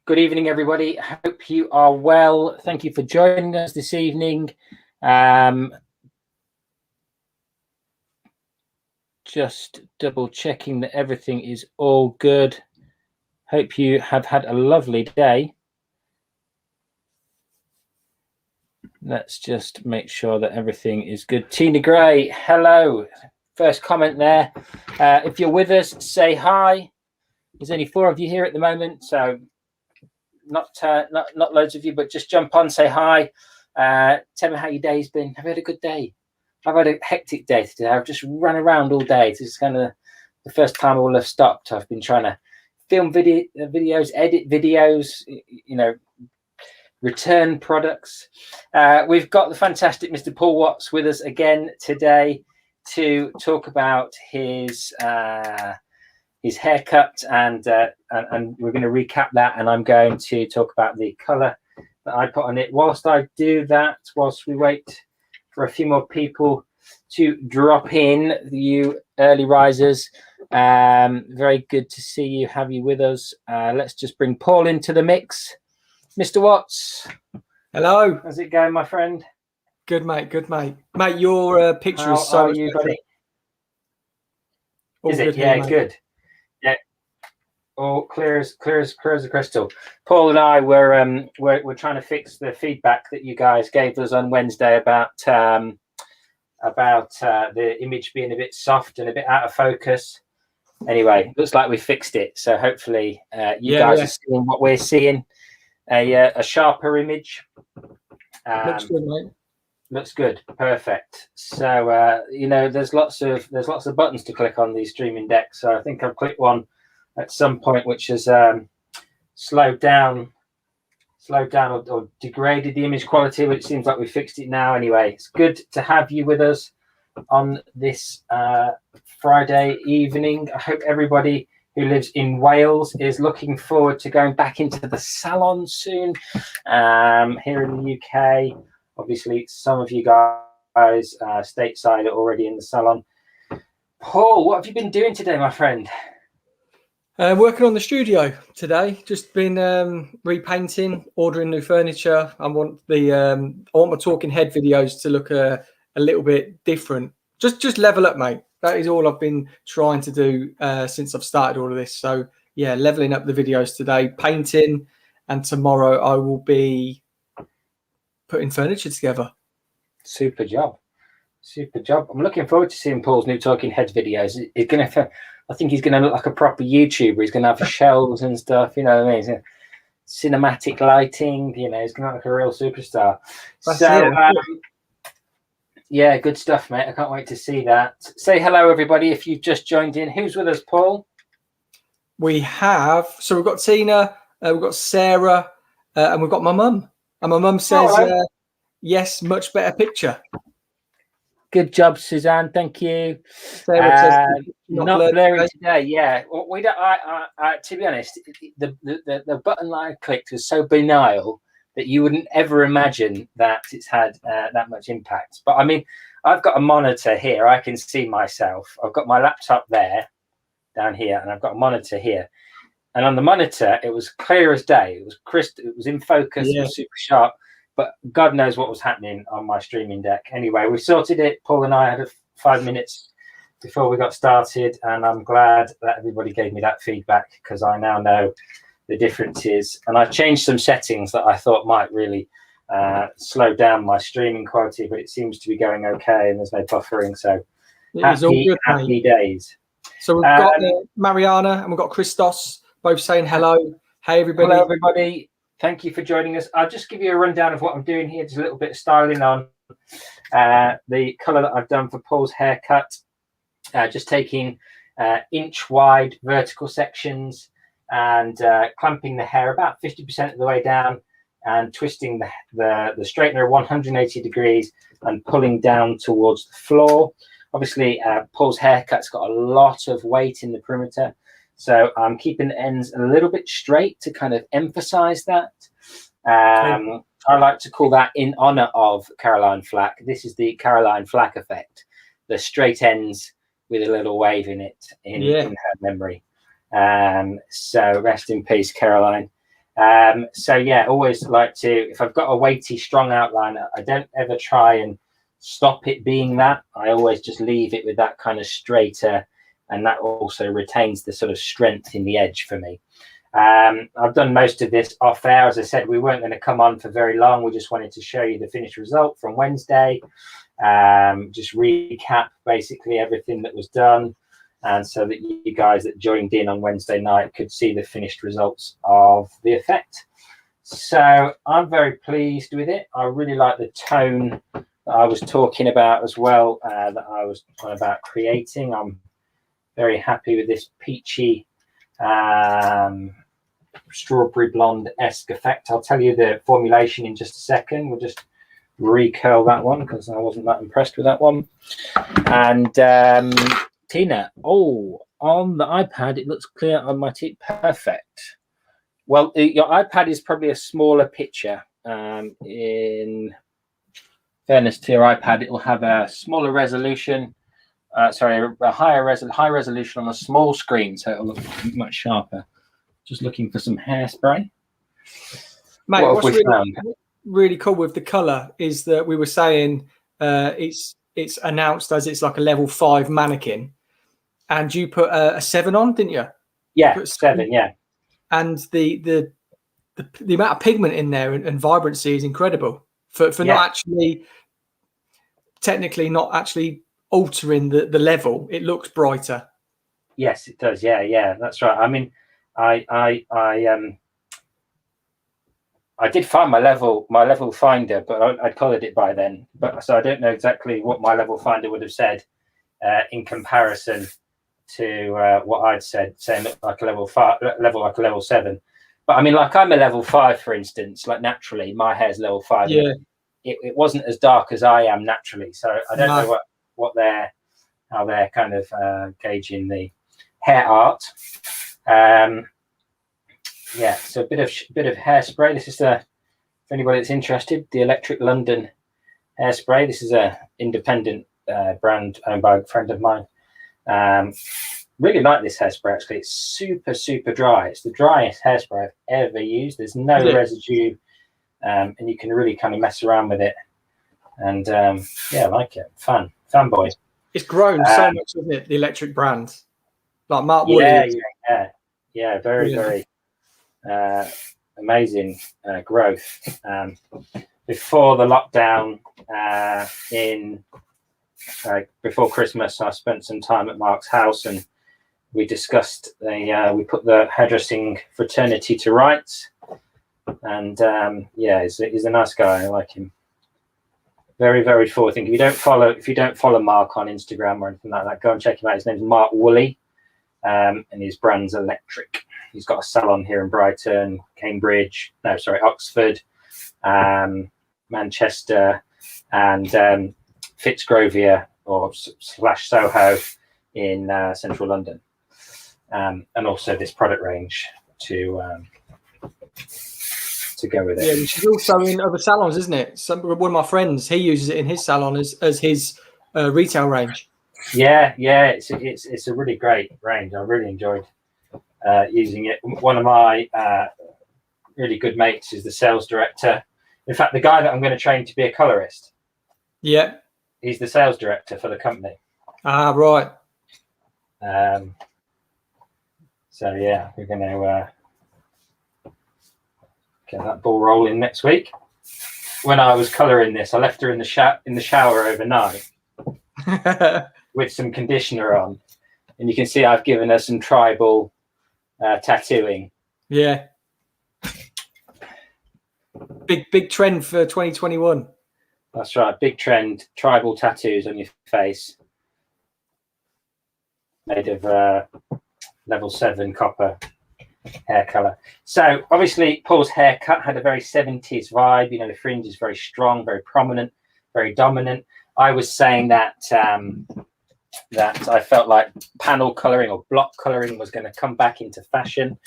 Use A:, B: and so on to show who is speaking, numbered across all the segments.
A: Good evening, everybody. Hope you are well. Thank you for joining us this evening. Just double checking that everything is all good. Hope you have had a lovely day. Let's just make sure that everything is good. Tina Gray, hello. First comment there. If you're with us, say hi. There's only 4 of you here at the moment, so not loads of you, but just jump on, say hi. Tell me how your day's been. Have you had a good day? I've had a hectic day today. I've just run around all day. This is kind of the first time I will have stopped. I've been trying to film videos, edit videos, you know, return products. We've got the fantastic Mr. Paul Watts with us again today to talk about his haircut, and we're going to recap that, and I'm going to talk about the colour that I put on it. Whilst I do that, whilst we wait for a few more people to drop in, you early risers, very good to see you, have you with us. Let's just bring Paul into the mix. Mr. Watts.
B: Hello.
A: How's it going, my friend?
B: Good, mate. Good, mate. Mate, your picture is so.
A: How are you, buddy? Is it? Yeah, here, good. Yeah. All clear as a crystal. Paul and I we're trying to fix the feedback that you guys gave us on Wednesday about the image being a bit soft and a bit out of focus. Anyway, looks like we fixed it. So hopefully you guys are seeing what we're seeing. A sharper image.
B: Looks good, mate.
A: Looks good, perfect. So you know, there's lots of buttons to click on these streaming decks. So I think I've clicked one at some point which has slowed down or degraded the image quality, but it seems like we fixed it now. Anyway, it's good to have you with us on this Friday evening. I hope everybody who lives in Wales is looking forward to going back into the salon soon. Here in the UK, obviously, some of you guys stateside are already in the salon. Paul, what have you been doing today, my friend?
B: Working on the studio today. Just been repainting, ordering new furniture. I want my talking head videos to look a little bit different. Just level up, mate. That is all I've been trying to do since I've started all of this. So yeah, leveling up the videos today, painting, and tomorrow I will be putting furniture together.
A: Super job. I'm looking forward to seeing Paul's new talking heads videos. I think he's gonna look like a proper YouTuber. He's gonna have shelves and stuff, you know what I mean? Cinematic lighting, you know, he's gonna look like a real superstar. Yeah, good stuff, mate. I can't wait to see that. Say hello, everybody, if you've just joined in. Who's with us, Paul?
B: We've got Tina, we've got Sarah, and we've got my mum. And my mum says, yes, much better picture.
A: Good job, Suzanne. Thank you.
B: Sarah says
A: not blurry today. Yeah, well, we don't. To be honest, the button that I clicked was so banal that you wouldn't ever imagine that it's had that much impact. But I mean, I've got a monitor here. I can see myself. I've got my laptop there, down here, and I've got a monitor here. And on the monitor, it was clear as day. It was crystal. It was in focus. Yeah. It was super sharp. But God knows what was happening on my streaming deck. Anyway, we sorted it. Paul and I had 5 minutes before we got started, and I'm glad that everybody gave me that feedback because I now know the differences. And I changed some settings that I thought might really slow down my streaming quality, but it seems to be going okay, and there's no buffering. So happy days.
B: So we've got Mariana and we've got Christos both saying hello. Hey, everybody.
A: Hello, everybody. Thank you for joining us. I'll just give you a rundown of what I'm doing here. Just a little bit of styling on the colour that I've done for Paul's haircut. Just taking inch-wide vertical sections and clamping the hair about 50% of the way down and twisting the straightener 180 degrees and pulling down towards the floor. Obviously, Paul's haircut's got a lot of weight in the perimeter. So I'm keeping the ends a little bit straight to kind of emphasize that. I like to call that in honor of Caroline Flack. This is the Caroline Flack effect. The straight ends with a little wave in it in her memory. So rest in peace, Caroline. So yeah, always like to, if I've got a weighty, strong outline, I don't ever try and stop it being that. I always just leave it with that kind of straighter, and that also retains the sort of strength in the edge for me. I've done most of this off air. As I said, we weren't going to come on for very long. We just wanted to show you the finished result from Wednesday. Just recap basically everything that was done, and so that you guys that joined in on Wednesday night could see the finished results of the effect. So I'm very pleased with it. I really like the tone that I was talking about as well, that I was talking about creating. I'm very happy with this peachy strawberry blonde-esque effect. I'll tell you the formulation in just a second. We'll just recurl that one because I wasn't that impressed with that one. And Tina, on the iPad it looks clear on my teeth. Perfect. Well, your iPad is probably a smaller picture. In fairness to your iPad, it will have a smaller resolution. A high resolution on a small screen, so it'll look much sharper. Just looking for some hairspray.
B: Mate, what's really cool with the color is that we were saying it's announced as it's like a level 5 mannequin, and you put a 7 on, didn't you?
A: Yeah, 7. Yeah,
B: and the amount of pigment in there and vibrancy is incredible for not actually technically not actually altering the level. It looks brighter.
A: Yes, it does. Yeah, that's right. I mean, I did find my level finder, but I'd coloured it by then. But so I don't know exactly what my level finder would have said in comparison to what I'd said, saying like a level 5, like a level 7. But I mean, like I'm a level 5, for instance. Like naturally, my hair's level 5.
B: Yeah,
A: it wasn't as dark as I am naturally, so I don't know how they're kind of gauging the hair art. Yeah, so a bit of hairspray. This is for anybody that's interested, the Electric London hairspray. This is a independent brand owned by a friend of mine. Really like this hairspray actually. It's super dry. It's the driest hairspray I've ever used. There's no residue, and you can really kind of mess around with it. And yeah, I like it. Fanboy.
B: It's grown so much, isn't it? The Electric brand, like Mark Woolley.
A: Yeah, very amazing growth. Before the lockdown, before Christmas, I spent some time at Mark's house, and we discussed we put the hairdressing fraternity to rights. And yeah, he's a nice guy. I like him. Very forward thinking. If you don't follow Mark on Instagram or anything like that, go and check him out. His name's Mark Woolley, and his brand's Electric. He's got a salon here in Brighton, Oxford, Manchester, and Fitzrovia or /Soho in central London, and also this product range to go with it.
B: Yeah, which is also in other salons, isn't it? One of my friends, he uses it in his salon as his retail range.
A: Yeah, it's a really great range. I really enjoyed using it. One of my really good mates is the sales director. In fact, the guy that I'm going to train to be a colorist.
B: Yeah,
A: he's the sales director for the company.
B: Ah, right.
A: So yeah, we're going to get that ball rolling next week. When I was colouring this, I left her in the shower overnight with some conditioner on, and you can see I've given her some tribal tattooing.
B: Yeah. Big trend for 2021.
A: That's right, big trend. Tribal tattoos on your face, made of level 7 copper hair color. So obviously Paul's haircut had a very 70s vibe. You know, the fringe is very strong, very prominent, very dominant. I was saying that that I felt like panel coloring or block coloring was going to come back into fashion.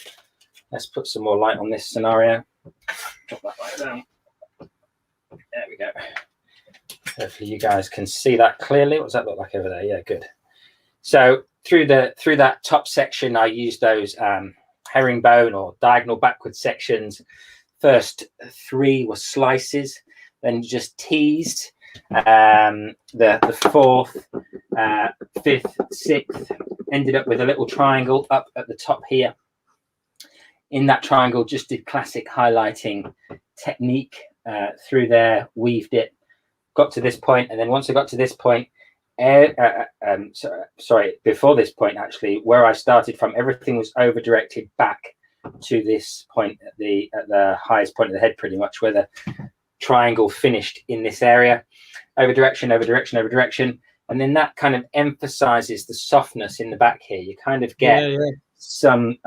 A: Let's put some more light on this scenario. Drop that light down. There we go. Hopefully you guys can see that clearly. What does that look like over there? Yeah, good. So through that top section, I used those herringbone or diagonal backward sections. First 3 were slices, then just teased. The 4th, 5th, 6th ended up with a little triangle up at the top here. In that triangle, just did classic highlighting technique through there, weaved it, got to this point, and then once I got to this point, sorry, before this point actually, where I started from, everything was over directed back to this point at the highest point of the head, pretty much where the triangle finished in this area. Over direction, over direction, over direction, and then that kind of emphasizes the softness in the back here. You kind of get some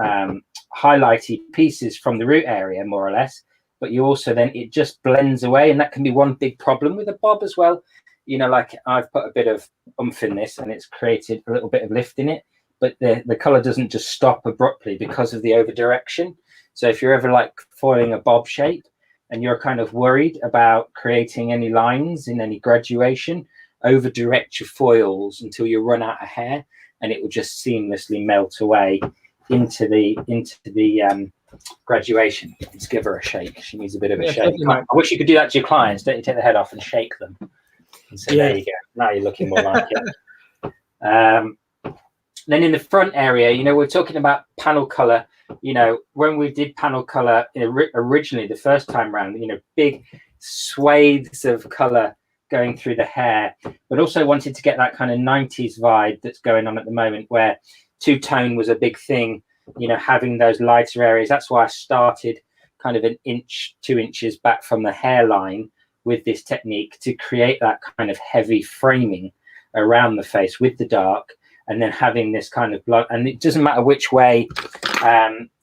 A: highlighty pieces from the root area, more or less, but you also then, it just blends away, and that can be one big problem with a bob as well. You know, like I've put a bit of oomph in this and it's created a little bit of lift in it, but the color doesn't just stop abruptly because of the over direction. So if you're ever like foiling a bob shape and you're kind of worried about creating any lines in any graduation, over direct your foils until you run out of hair, and it will just seamlessly melt away into the graduation. Let's give her a shake. She needs a bit of a shake. I wish you could do that to your clients. Don't you take the head off and shake them? And so there you go. Now you're looking more like it. Then in the front area, you know, we're talking about panel color. You know, when we did panel color originally the first time round, you know, big swathes of color going through the hair, but also wanted to get that kind of 90s vibe that's going on at the moment, where two-tone was a big thing, you know, having those lighter areas. That's why I started kind of 1 inch, 2 inches back from the hairline with this technique, to create that kind of heavy framing around the face with the dark, and then having this kind of blood. And it doesn't matter which way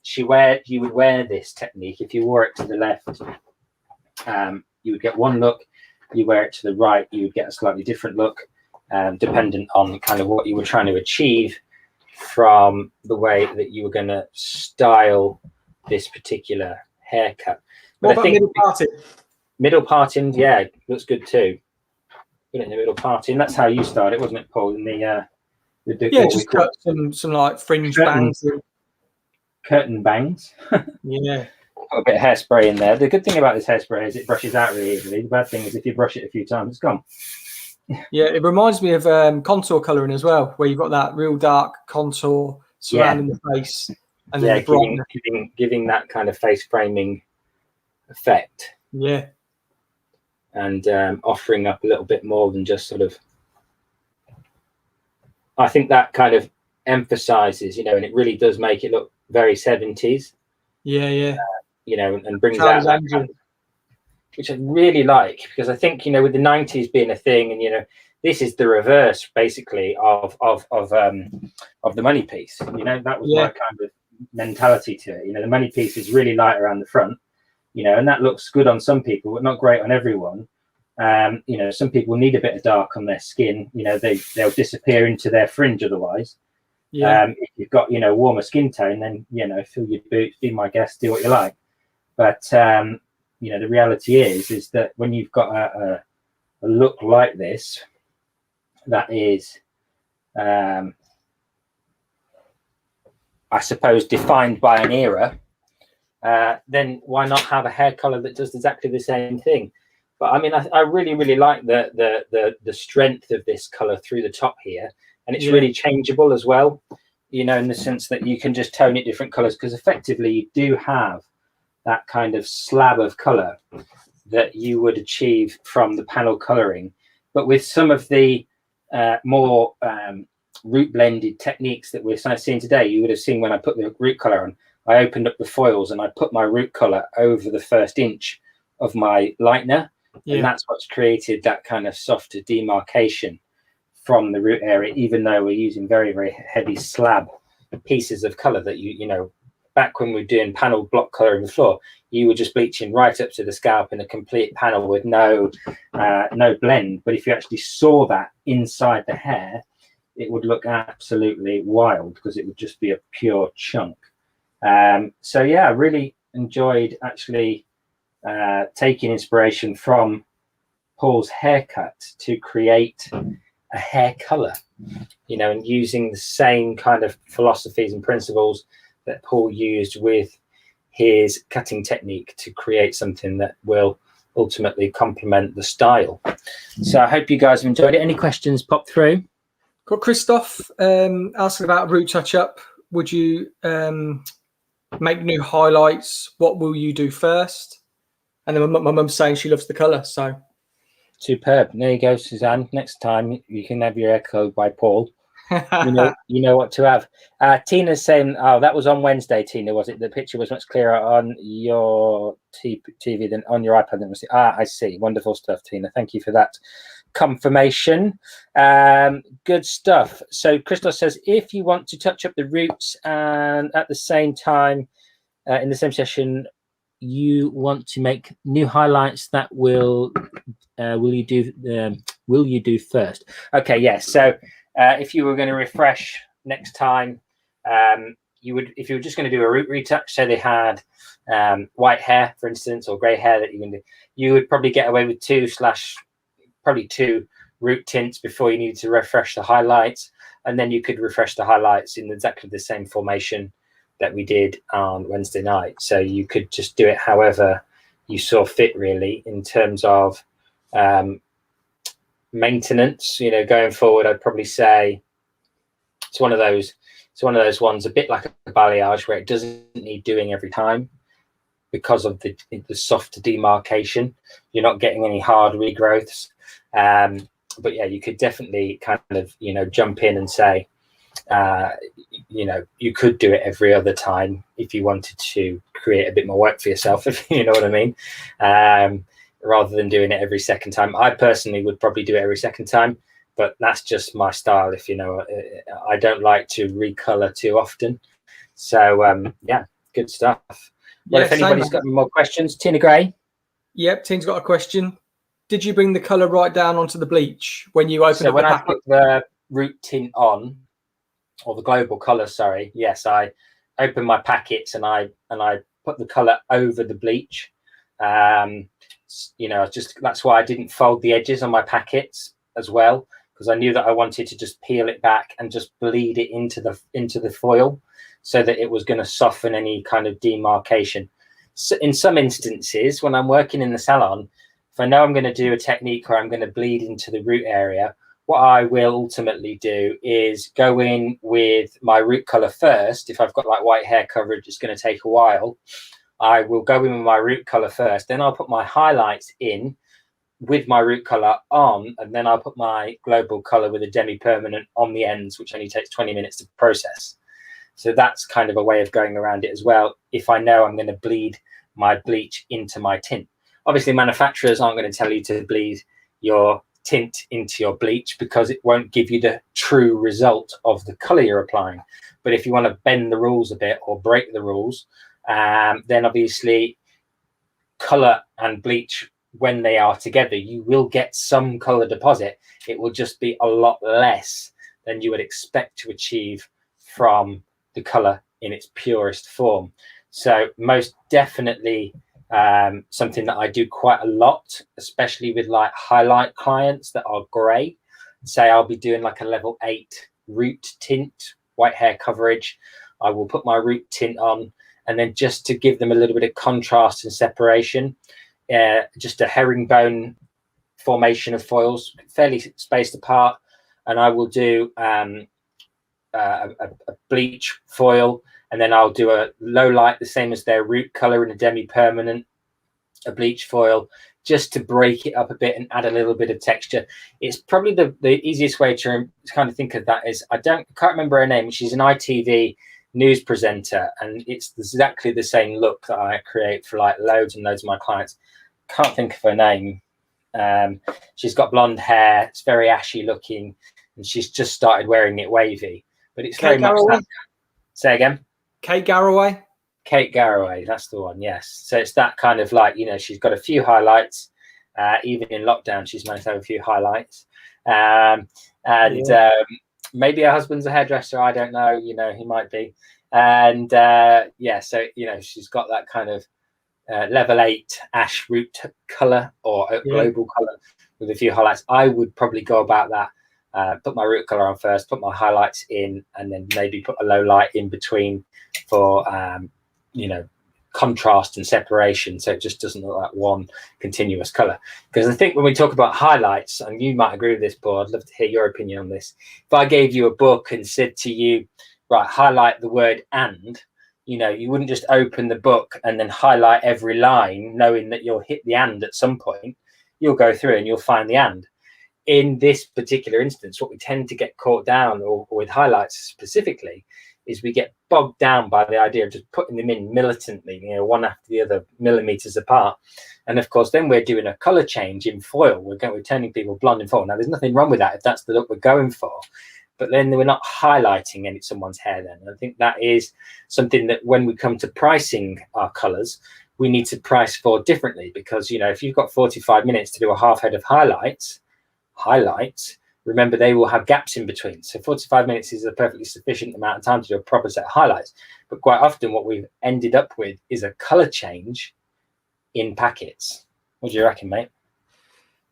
A: you would wear this technique. If you wore it to the left, you would get one look. You wear it to the right, you would get a slightly different look, dependent on kind of what you were trying to achieve from the way that you were going to style this particular haircut. But
B: what about middle parting?
A: Middle parting, yeah, looks good too. Put it in the middle parting. That's how you started, wasn't it, Paul? In the
B: yeah, just cut some like fringe bangs,
A: curtain bangs.
B: Yeah.
A: Got a bit of hairspray in there. The good thing about this hairspray is it brushes out really easily. The bad thing is if you brush it a few times, it's gone.
B: Yeah, it reminds me of contour colouring as well, where you've got that real dark contour surrounding the face, and then
A: giving that kind of face framing effect.
B: Yeah,
A: and offering up a little bit more than just sort of. I think that kind of emphasizes, you know, and it really does make it look very 70s.
B: Yeah, yeah.
A: You know, and brings out that kind of, which I really like, because I think, you know, with the 90s being a thing, and you know, this is the reverse basically of the money piece. You know, that was my kind of mentality to it. You know, the money piece is really light around the front, you know, and that looks good on some people, but not great on everyone. You know, some people need a bit of dark on their skin. You know, they'll disappear into their fringe otherwise. Yeah. If you've got, you know, warmer skin tone, then, you know, fill your boots, be my guest, do what you like. But you know, the reality is that when you've got a look like this, that is, I suppose, defined by an era, then why not have a hair color that does exactly the same thing? But I mean, I really like the strength of this color through the top here, and it's really changeable as well. You know, in the sense that you can just tone it different colors, because effectively you do have that kind of slab of color that you would achieve from the panel coloring, but with some of the more root blended techniques that we're seeing today. You would have seen when I put the root color on, I opened up the foils and I put my root color over the first inch of my lightener, and that's what's created that kind of softer demarcation from the root area, even though we're using very heavy slab pieces of color that you know, back when we were doing panel block coloring the floor, you were just bleaching right up to the scalp in a complete panel with no blend. But if you actually saw that inside the hair, it would look absolutely wild, because it would just be a pure chunk. So yeah, I really enjoyed actually taking inspiration from Paul's haircut to create a hair color, you know, and using the same kind of philosophies and principles that Paul used with his cutting technique to create something that will ultimately complement the style. So I hope you guys have enjoyed it. Any questions pop through?
B: Got Christoph asking about root touch-up. Would you make new highlights? What will you do first? And then my mum's saying she loves the colour, so.
A: Superb. There you go, Suzanne. Next time you can have your hair colored by Paul. You know what to have. Tina's saying, oh, that was on Wednesday, Tina, was it? The picture was much clearer on your TV than on your iPad. I see. Wonderful stuff, Tina. Thank you for that confirmation. Good stuff. So Christos says, if you want to touch up the roots and at the same time, in the same session, you want to make new highlights, that will you do first? Okay, yes. So if you were going to refresh next time, you would, if you were just going to do a root retouch, say they had white hair, for instance, or grey hair that you can do, you would probably get away with probably two root tints before you needed to refresh the highlights, and then you could refresh the highlights in exactly the same formation that we did on Wednesday night. So you could just do it however you saw fit, really, in terms of maintenance. You know, going forward, I'd probably say it's one of those ones, a bit like a balayage, where it doesn't need doing every time because of the soft demarcation. You're not getting any hard regrowths. But yeah, you could definitely kind of, you know, jump in and say, you know, you could do it every other time if you wanted to create a bit more work for yourself, if you know what I mean, rather than doing it every second time. I personally would probably do it every second time, but that's just my style. If you know, I don't like to recolor too often. So yeah, good stuff. Well, if anybody's got any more questions, Tina Gray.
B: Yep, Tina's got a question. Did you bring the color right down onto the bleach when you opened up the packet?
A: I put the root tint on, or the global color, sorry, yes, I opened my packets and I put the color over the bleach. You know, that's why I didn't fold the edges on my packets as well, because I knew that I wanted to just peel it back and just bleed it into the foil, so that it was going to soften any kind of demarcation. So in some instances, when I'm working in the salon, if I know I'm going to do a technique where I'm going to bleed into the root area, what I will ultimately do is go in with my root color first. If I've got like white hair coverage, it's going to take a while. I will go in with my root color first, then I'll put my highlights in with my root color on, and then I'll put my global color with a demi-permanent on the ends, which only takes 20 minutes to process. So that's kind of a way of going around it as well, if I know I'm going to bleed my bleach into my tint. Obviously, manufacturers aren't going to tell you to bleed your tint into your bleach, because it won't give you the true result of the color you're applying. But if you want to bend the rules a bit or break the rules, then obviously color and bleach, when they are together, you will get some color deposit. It will just be a lot less than you would expect to achieve from the color in its purest form. So most definitely something that I do quite a lot, especially with like highlight clients that are gray. Say I'll be doing like a level 8 root tint, white hair coverage. I will put my root tint on, and then just to give them a little bit of contrast and separation, just a herringbone formation of foils, fairly spaced apart, and I will do a bleach foil, and then I'll do a low light, the same as their root color, in a demi-permanent, a bleach foil, just to break it up a bit and add a little bit of texture. It's probably the easiest way to kind of think of that is, I can't remember her name. She's an ITV news presenter, and it's exactly the same look that I create for like loads and loads of my clients. Can't think of her name. She's got blonde hair. It's very ashy looking, and she's just started wearing it wavy. But it's very much that. Say again.
B: Kate Garraway.
A: Kate Garraway, that's the one. Yes. So it's that kind of like, you know, she's got a few highlights. Even in lockdown, she's managed to have a few highlights. Maybe her husband's a hairdresser. I don't know. You know, he might be. And yeah, so you know, she's got that kind of level 8 ash root color or global color with a few highlights. I would probably go about that put my root color on first, put my highlights in, and then maybe put a low light in between for you know, contrast and separation, so it just doesn't look like one continuous color. Because I think when we talk about highlights, and you might agree with this, Paul, I'd love to hear your opinion on this. If I gave you a book and said to you, right, highlight the word "and," you know, you wouldn't just open the book and then highlight every line knowing that you'll hit the "and" at some point. You'll go through and you'll find the "and." In this particular instance, what we tend to get caught down, or with highlights specifically, is we get bogged down by the idea of just putting them in militantly, you know, one after the other, millimeters apart. And of course, then we're doing a color change in foil. We're turning people blonde in foil. Now, there's nothing wrong with that if that's the look we're going for. But then we're not highlighting any someone's hair then. And I think that is something that when we come to pricing our colors, we need to price for differently. Because, you know, if you've got 45 minutes to do a half head of highlights, remember, they will have gaps in between. So 45 minutes is a perfectly sufficient amount of time to do a proper set of highlights. But quite often what we've ended up with is a color change in packets. What do you reckon, mate?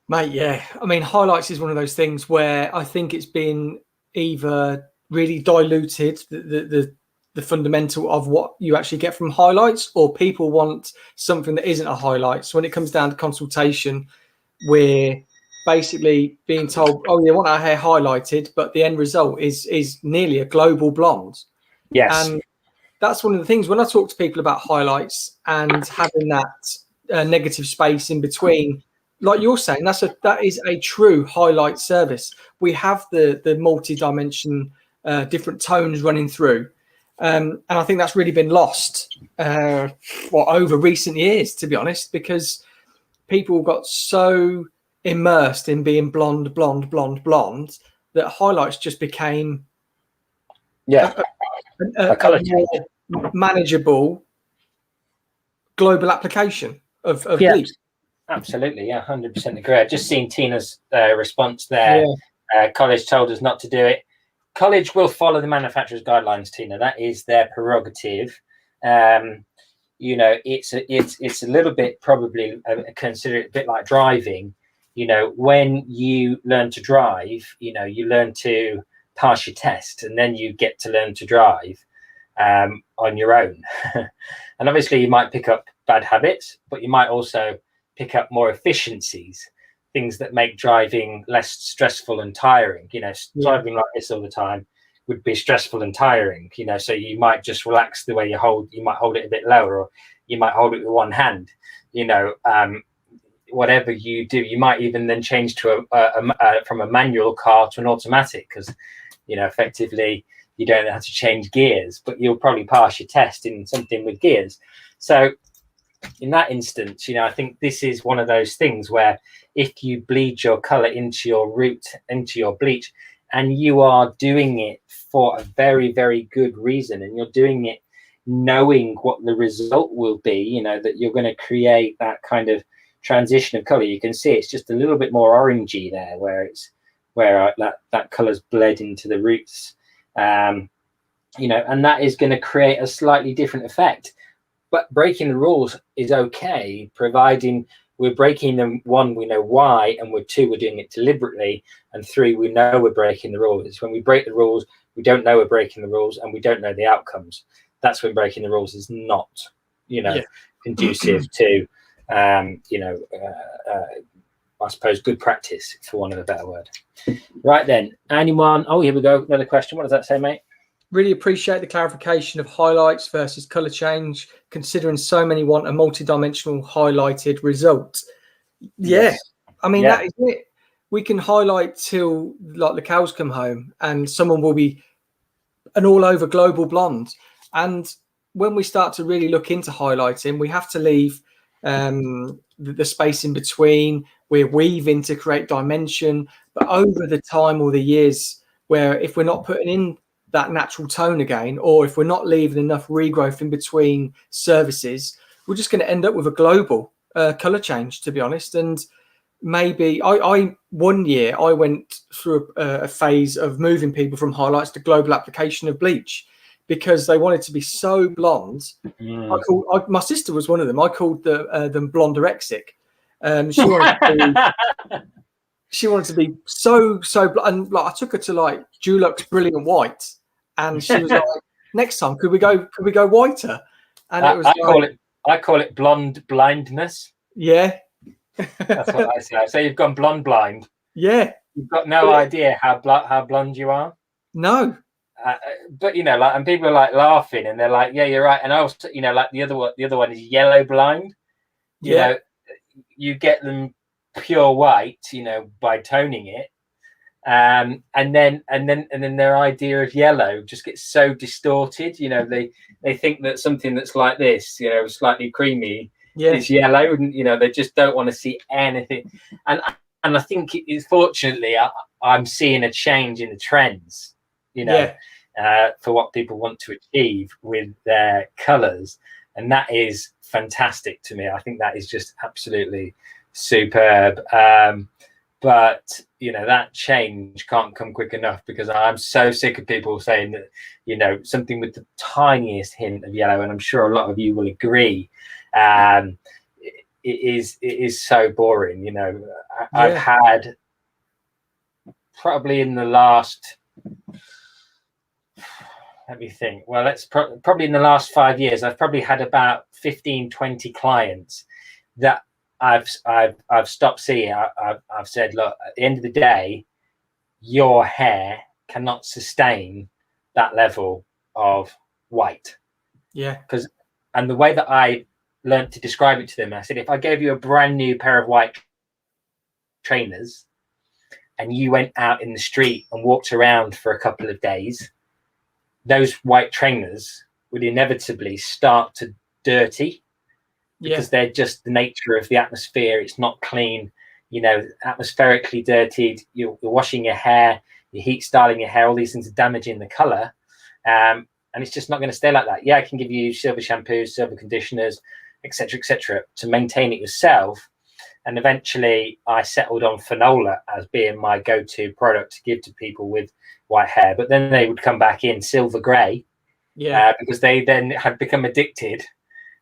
B: Mate, yeah. I mean, highlights is one of those things where I think it's been either really diluted, the fundamental of what you actually get from highlights, or people want something that isn't a highlight. So when it comes down to consultation, we're basically being told, oh, you want our hair highlighted, but the end result is nearly a global blonde.
A: Yes.
B: And that's one of the things when I talk to people about highlights and having that negative space in between, like you're saying, that is a true highlight service. We have the multi-dimension, different tones running through. And I think that's really been lost over recent years, to be honest, because people got so immersed in being blonde, that highlights just became a
A: color
B: more manageable global application of bleach.
A: Absolutely, yeah, 100% agree. I've just seen Tina's response there. Yeah. College told us not to do it. College will follow the manufacturer's guidelines, Tina. That is their prerogative. You know, it's a little bit probably consider it a bit like driving. You know, when you learn to drive, you know, you learn to pass your test, and then you get to learn to drive on your own. And obviously, you might pick up bad habits, but you might also pick up more efficiencies, things that make driving less stressful and tiring. You know, driving like this all the time would be stressful and tiring. You know, so you might just relax the way you might hold it a bit lower, or you might hold it with one hand. You know, whatever you do, you might even then change to from a manual car to an automatic, because, you know, effectively you don't have to change gears, but you'll probably pass your test in something with gears. So in that instance, you know, I think this is one of those things where if you bleed your color into your root, into your bleach, and you are doing it for a very, very good reason, and you're doing it knowing what the result will be, you know, that you're going to create that kind of transition of color. You can see it's just a little bit more orangey there, where that color's bled into the roots, you know, and that is going to create a slightly different effect. But breaking the rules is okay, providing we're breaking them. One, we know why, and two, we're doing it deliberately, and three, we know we're breaking the rules. When we break the rules, we don't know we're breaking the rules, and we don't know the outcomes. That's when breaking the rules is not, you know, conducive to, you know, I suppose good practice, for want of a better word. Right then, anyone? Oh, here we go. Another question. What does that say, mate?
B: Really appreciate the clarification of highlights versus color change, considering so many want a multi-dimensional highlighted result. Yeah, I mean, that is it. We can highlight till like the cows come home, and someone will be an all-over global blonde. And when we start to really look into highlighting, we have to leave the space in between. We're weaving to create dimension, but over the time or the years, where if we're not putting in that natural tone again, or if we're not leaving enough regrowth in between services, we're just going to end up with a global color change, to be honest. And maybe I one year I went through a phase of moving people from highlights to global application of bleach, because they wanted to be so blonde. My sister was one of them. I called them blondorexic. she wanted to be so and like I took her to like Dulux Brilliant White, and she was like, next time could we go whiter? And it was
A: I call it blonde blindness.
B: Yeah.
A: That's what I say. So you've gone blonde blind.
B: Yeah.
A: You've got no idea how blonde you are.
B: No.
A: But you know, like, and people are like laughing, and they're like, "Yeah, you're right." And also, you know, like the other one is yellow blind. You know, you get them pure white, you know, by toning it, and then their idea of yellow just gets so distorted. You know, they think that something that's like this, you know, slightly creamy, is yellow, and you know, they just don't want to see anything. And I think it is, fortunately, I'm seeing a change in the trends, you know, for what people want to achieve with their colors, and that is fantastic to me. I think that is just absolutely superb. But you know, that change can't come quick enough, because I'm so sick of people saying that, you know, something with the tiniest hint of yellow, and I'm sure a lot of you will agree, it is so boring. You know, I've had probably in the last, let me think. Well, let's probably in the last 5 years, I've probably had about 15, 20 clients that I've stopped seeing. I've said, look, at the end of the day, your hair cannot sustain that level of white. Yeah. And the way that I learned to describe it to them, I said, if I gave you a brand new pair of white trainers and you went out in the street and walked around for a couple of days, those white trainers would inevitably start to dirty, because they're just the nature of the atmosphere. It's not clean, you know, atmospherically dirtied. You're washing your hair, you're heat styling your hair, all these things are damaging the color. And it's just not going to stay like that. Yeah, I can give you silver shampoos, silver conditioners, etc., to maintain it yourself. And eventually I settled on Finola as being my go-to product to give to people with white hair. But then they would come back in silver grey, because they then had become addicted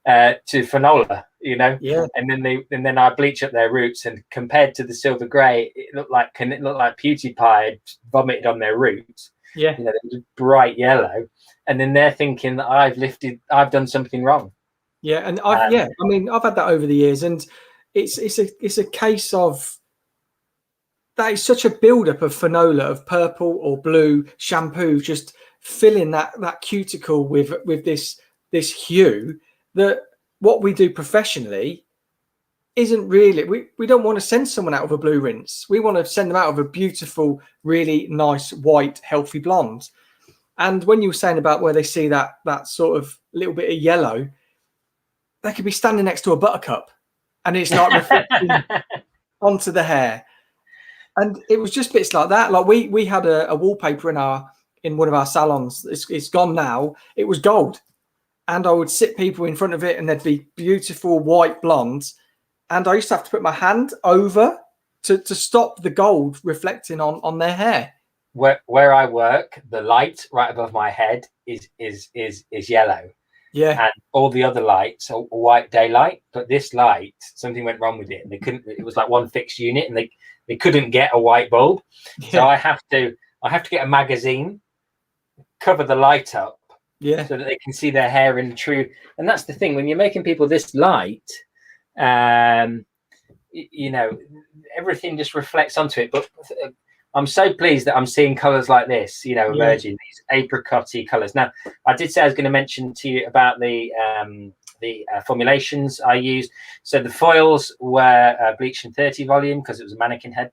A: to Finola, you know. And then I bleach up their roots, and compared to the silver grey, it looked like PewDiePie had vomited on their roots. You know, it was bright yellow, and then they're thinking that I've done something wrong.
B: And I mean, I've had that over the years, and it's a case of that is such a build-up of Finola, of purple or blue shampoo, just filling that cuticle with this hue, that what we do professionally isn't really, we don't want to send someone out of a blue rinse. We want to send them out of a beautiful, really nice, white, healthy blonde. And when you were saying about where they see that sort of little bit of yellow, they could be standing next to a buttercup and it's like reflecting onto the hair. And it was just bits like that. Like we had a wallpaper in one of our salons. It's gone now. It was gold. And I would sit people in front of it and there'd be beautiful white blondes. And I used to have to put my hand over to stop the gold reflecting on their hair.
A: Where I work, the light right above my head is yellow. And all the other lights are white daylight. But this light, something went wrong with it, and they couldn't. It was like one fixed unit, and they couldn't get a white bulb. So I have to get a magazine, cover the light up, so that they can see their hair in true. And that's the thing, when you're making people this light, you know, everything just reflects onto it. But I'm so pleased that I'm seeing colors like this, you know, emerging, these apricot-y colors. Now, I did say I was going to mention to you about the formulations I used. So the foils were bleached in 30 volume because it was a mannequin head.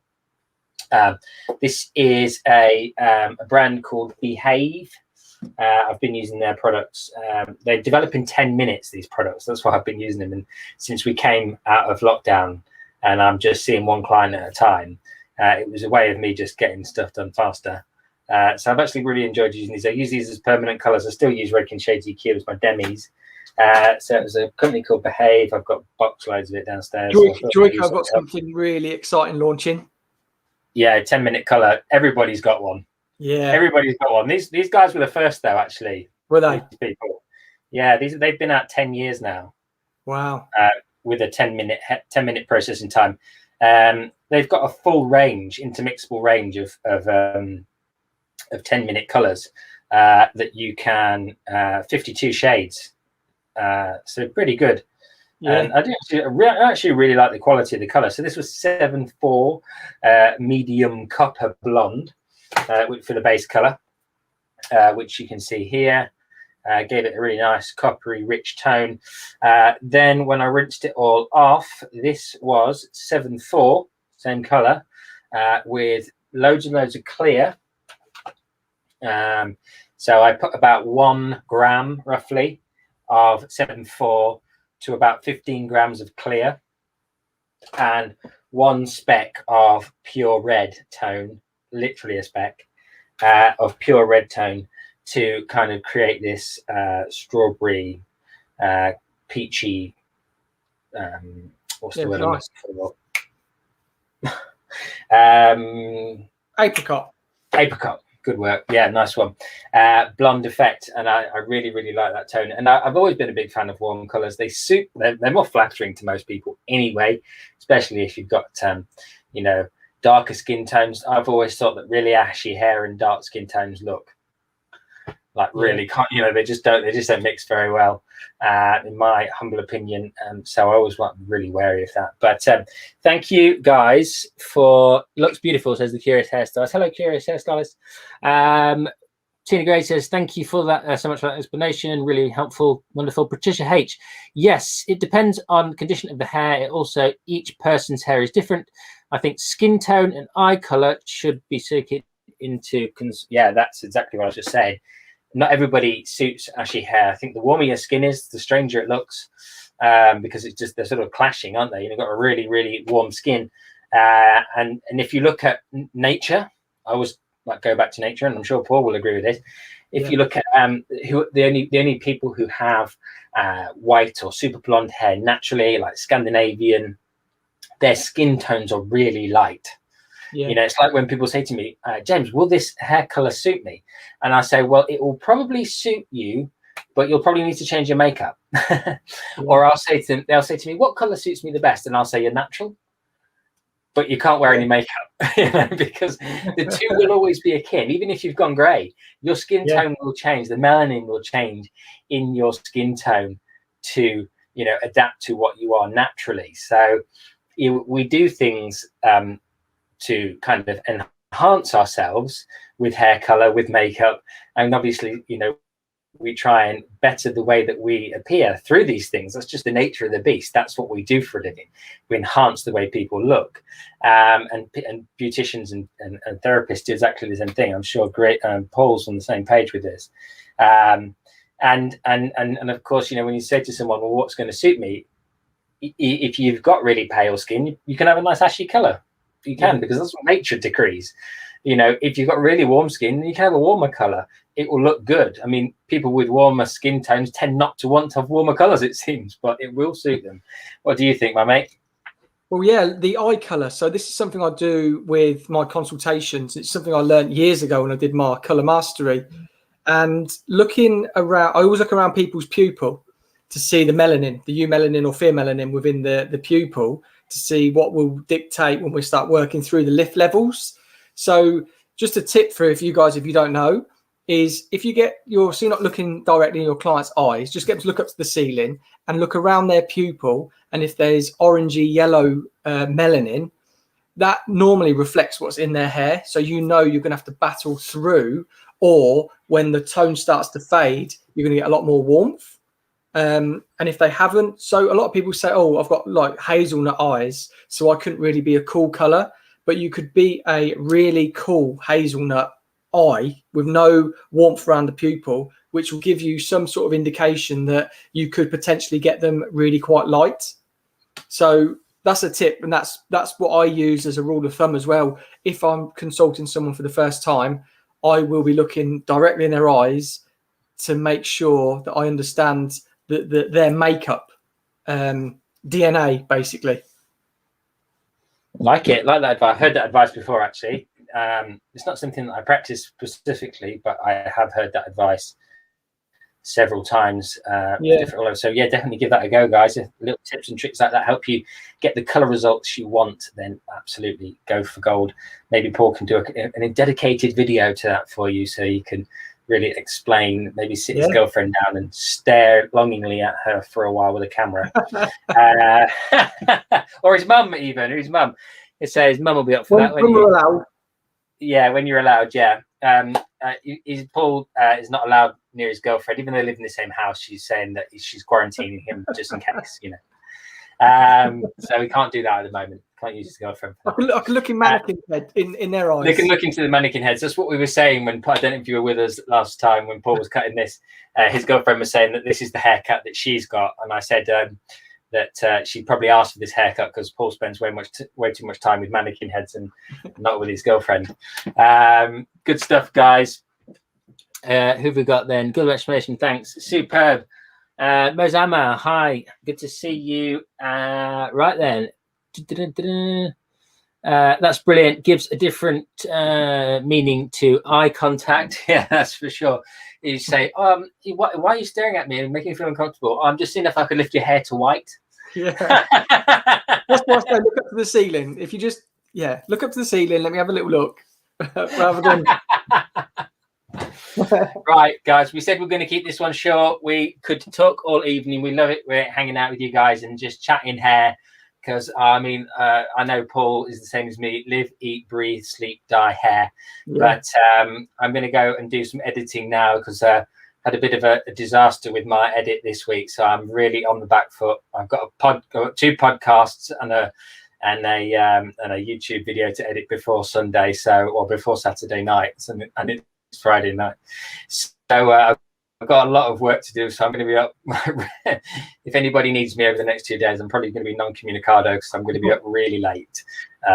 A: This is a brand called Behave. I've been using their products. They develop in 10 minutes, these products. That's why I've been using them. And since we came out of lockdown and I'm just seeing one client at a time, it was a way of me just getting stuff done faster. So I've actually really enjoyed using these. I use these as permanent colors. I still use Redken Shades EQ as my demis. So it was a company called Behave. I've got box loads of it downstairs.
B: Joyco, I've got something really exciting launching.
A: Yeah, 10-minute color. Everybody's got one.
B: Yeah,
A: everybody's got one. These guys were the first, though. Actually,
B: were they?
A: People. Yeah, they've been out 10 years now.
B: Wow.
A: With a 10-minute processing time, They've got a full range, intermixable range of 10-minute colors that you can 52 shades. So pretty good.
B: Yeah.
A: And I actually really like the quality of the color. So this was 7.4 medium copper blonde for the base color, which you can see here. Gave it a really nice coppery rich tone. Then when I rinsed it all off, this was 7.4, same color, with loads and loads of clear. So I put about 1 gram roughly of 7.4 to about 15 grams of clear, and 1 speck of pure red tone, literally a speck of pure red tone, to kind of create this strawberry, peachy, what's the word
B: nice.
A: Apricot. Good work. Yeah, nice one. Blonde effect, and I really like that tone. And I've always been a big fan of warm colors. They suit. They're more flattering to most people anyway, especially if you've got you know, darker skin tones. I've always thought that really ashy hair and dark skin tones look like really you know, they just don't mix very well, in my humble opinion. So I always want to be really wary of that. But thank you guys for looks beautiful, says the Curious Hairstylist. Hello, Curious Hairstylist. Tina Gray says thank you for that so much for that explanation, really helpful, wonderful. Patricia H, yes, it depends on the condition of the hair. It also, each person's hair is different. I think skin tone and eye color should be circuited into yeah, that's exactly what I was just saying. Not everybody suits ashy hair. I think the warmer your skin is, the stranger it looks, because it's just, they're sort of clashing, aren't they? You've got a really warm skin, and if you look at nature, I always like go back to nature, and I'm sure Paul will agree with this. If you look at the only people who have white or super blonde hair naturally, like Scandinavian, their skin tones are really light. You know, it's like when people say to me, James, will this hair color suit me? And I say, well, it will probably suit you, but you'll probably need to change your makeup. Or I'll say to them, they'll say to me, what color suits me the best? And I'll say, you're natural, but you can't wear any makeup, you know, because the two will always be akin. Even if you've gone gray, your skin tone will change. The melanin will change in your skin tone to, you know, adapt to what you are naturally. So we do things to kind of enhance ourselves with hair color, with makeup, and obviously, you know, we try and better the way that we appear through these things. That's just the nature of the beast. That's what we do for a living. We enhance the way people look, and beauticians and therapists do exactly the same thing. I'm sure Paul's on the same page with this. And of course, you know, when you say to someone, well, what's going to suit me? If you've got really pale skin, you can have a nice ashy color. You can, because that's what nature decrees. You know, if you've got really warm skin, you can have a warmer color. It will look good. I mean, people with warmer skin tones tend not to want to have warmer colors, it seems, but it will suit them. What do you think, my mate?
B: Well, yeah, the eye color. So this is something I do with my consultations. It's something I learned years ago when I did my color mastery. And looking around, I always look around people's pupil to see the melanin, the eumelanin or pheomelanin within the pupil, to see what will dictate when we start working through the lift levels. So just a tip for you guys, if you don't know, is if you get so you're not looking directly in your client's eyes, just get them to look up to the ceiling and look around their pupil. And if there's orangey yellow melanin, that normally reflects what's in their hair. So you know you're going to have to battle through, or when the tone starts to fade, you're going to get a lot more warmth. And if they haven't, so a lot of people say, oh, I've got like hazelnut eyes, so I couldn't really be a cool color. But you could be a really cool hazelnut eye with no warmth around the pupil, which will give you some sort of indication that you could potentially get them really quite light. So that's a tip, and that's what I use as a rule of thumb as well. If I'm consulting someone for the first time, I will be looking directly in their eyes to make sure that I understand their makeup, DNA, basically.
A: Like that advice. I've heard that advice before, actually. It's not something that I practice specifically, but I have heard that advice. several times. So yeah, definitely give that a go, guys. If little tips and tricks like that help you get the color results you want, then absolutely go for gold. Maybe Paul can do a dedicated video to that for you, so you can really explain, maybe sit his girlfriend down and stare longingly at her for a while with a camera. Or his mum, even, his mum. It says his mum will be up for that.
B: When we're allowed.
A: Yeah, when you're allowed, yeah. Paul is not allowed near his girlfriend, even though they live in the same house. She's saying that she's quarantining him just in case, you know. So we can't do that at the moment. Can't use his girlfriend.
B: I can look in mannequin head in their eyes.
A: They can look into the mannequin heads. That's what we were saying when, I don't know if you were with us last time when Paul was cutting this. His girlfriend was saying that this is the haircut that she's got, and I said that she probably asked for this haircut because Paul spends way too much time with mannequin heads and not with his girlfriend. Good stuff, guys. Who have we got then? Good explanation, thanks. Superb. Mozama, hi, good to see you. Right then. That's brilliant. Gives a different meaning to eye contact. Yeah, that's for sure. You say, why are you staring at me and making me feel uncomfortable? I'm just seeing if I could lift your hair to white.
B: Yeah. That's why I say look up to the ceiling. If you just look up to the ceiling, let me have a little look. Rather than
A: Right, guys, we said we're going to keep this one short. We could talk all evening. We love it. We're hanging out with you guys and just chatting hair. Because I mean, I know Paul is the same as me. Live, eat, breathe, sleep, die, hair. But I'm going to go and do some editing now because I had a bit of a disaster with my edit this week, so I'm really on the back foot. I've got two podcasts and a YouTube video to edit before Sunday, or before Saturday night, and it's Friday night. So I've got a lot of work to do, so I'm going to be up. If anybody needs me over the next 2 days, I'm probably going to be non-communicado because I'm going to be up really late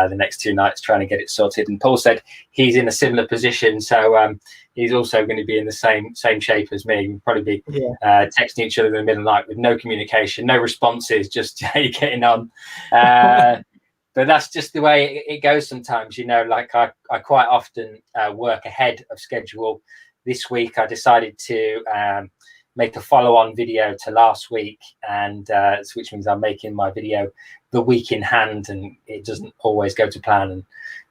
A: the next 2 nights trying to get it sorted. And Paul said he's in a similar position, so he's also going to be in the same shape as me. We'll probably be texting each other in the middle of the night with no communication, no responses, just how you're getting on. But that's just the way it goes sometimes, you know. Like I quite often work ahead of schedule. This week, I decided to make a follow-on video to last week, and which means I'm making my video the week in hand, and it doesn't always go to plan, and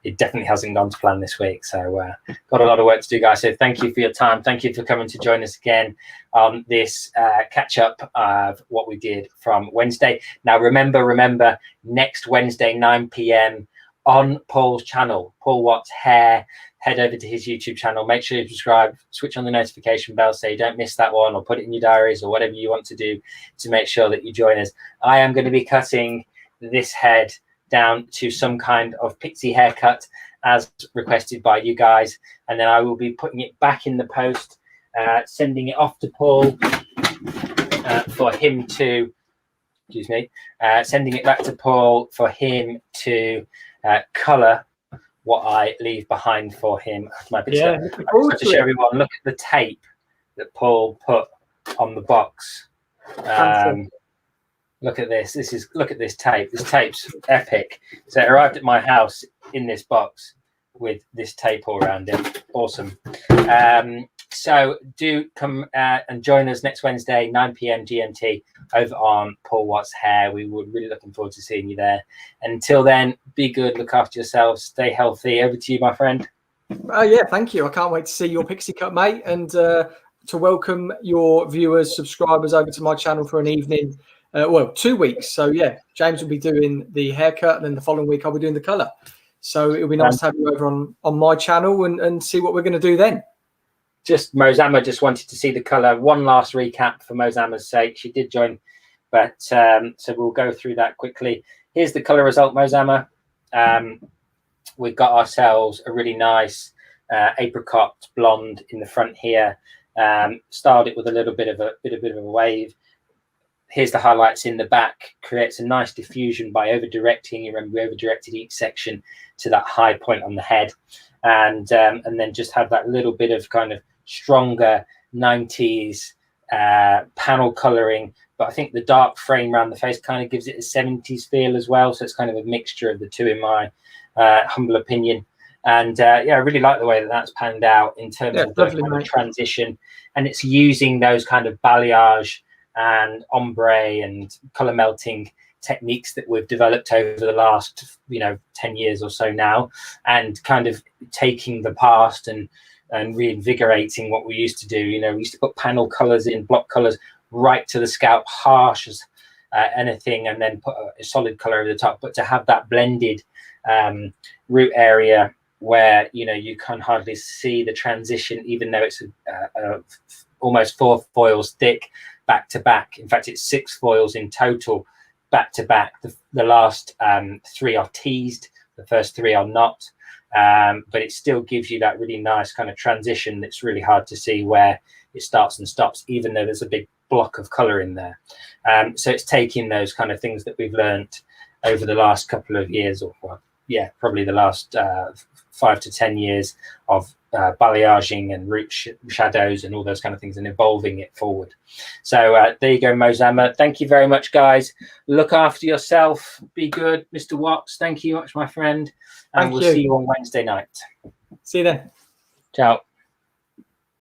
A: it definitely hasn't gone to plan this week. So got a lot of work to do, guys. So thank you for your time. Thank you for coming to join us again on this catch-up of what we did from Wednesday. Now, remember, next Wednesday, 9 p.m. on Paul's channel, Paul Watts Hair. Head over to his YouTube channel. Make sure you subscribe. Switch on the notification bell so you don't miss that one, or put it in your diaries or whatever you want to do to make sure that you join us. I am going to be cutting this head down to some kind of pixie haircut as requested by you guys, and then I will be putting it back in the post, sending it off to Paul for him to, sending it back to Paul for him to colour what I leave behind for him. My picture. To show everyone, look at the tape that Paul put on the box. Look at this. Look at this tape. This tape's epic. So it arrived at my house in this box with this tape all around it. Awesome. So do come and join us next Wednesday, 9 p.m. GMT, over on Paul Watts Hair. We were really looking forward to seeing you there. Until then, be good, look after yourselves, stay healthy. Over to you, my friend.
B: Yeah, thank you. I can't wait to see your pixie cut, mate, and to welcome your viewers, subscribers over to my channel for an evening. 2 weeks. So yeah, James will be doing the haircut, and then the following week I'll be doing the colour. So it'll be nice to have you over on my channel and see what we're going to do then.
A: Just Mozama just wanted to see the colour. One last recap for Mozama's sake. She did join, but so we'll go through that quickly. Here's the colour result, Mozama. We've got ourselves a really nice apricot blonde in the front here. Styled it with a little bit of a wave. Here's the highlights in the back. Creates a nice diffusion by over-directing. You remember we over-directed each section to that high point on the head. And then just have that little bit of kind of stronger 90s panel colouring. But I think the dark frame around the face kind of gives it a 70s feel as well. So it's kind of a mixture of the two, in my humble opinion. And I really like the way that that's panned out in terms of the transition. and it's using those kind of balayage and ombre and color melting techniques that we've developed over the last 10 years or so now, and kind of taking the past and reinvigorating what we used to do. We used to put panel colors in, block colors right to the scalp, harsh as anything, and then put a solid color over the top. But to have that blended root area where you can hardly see the transition, even though it's almost 4 foils thick back to back. In fact, it's 6 foils in total back to back. The last 3 are teased, the first 3 are not, but it still gives you that really nice kind of transition that's really hard to see where it starts and stops, even though there's a big block of color in there. So it's taking those kind of things that we've learned over the last couple of years, or probably the last 5 to 10 years of balayaging and root shadows and all those kind of things, and evolving it forward. So there you go, Mozama. Thank you very much, guys. Look after yourself. Be good. Mr. Watts, thank you much, my friend. And we'll see you on Wednesday night.
B: See you then.
A: Ciao.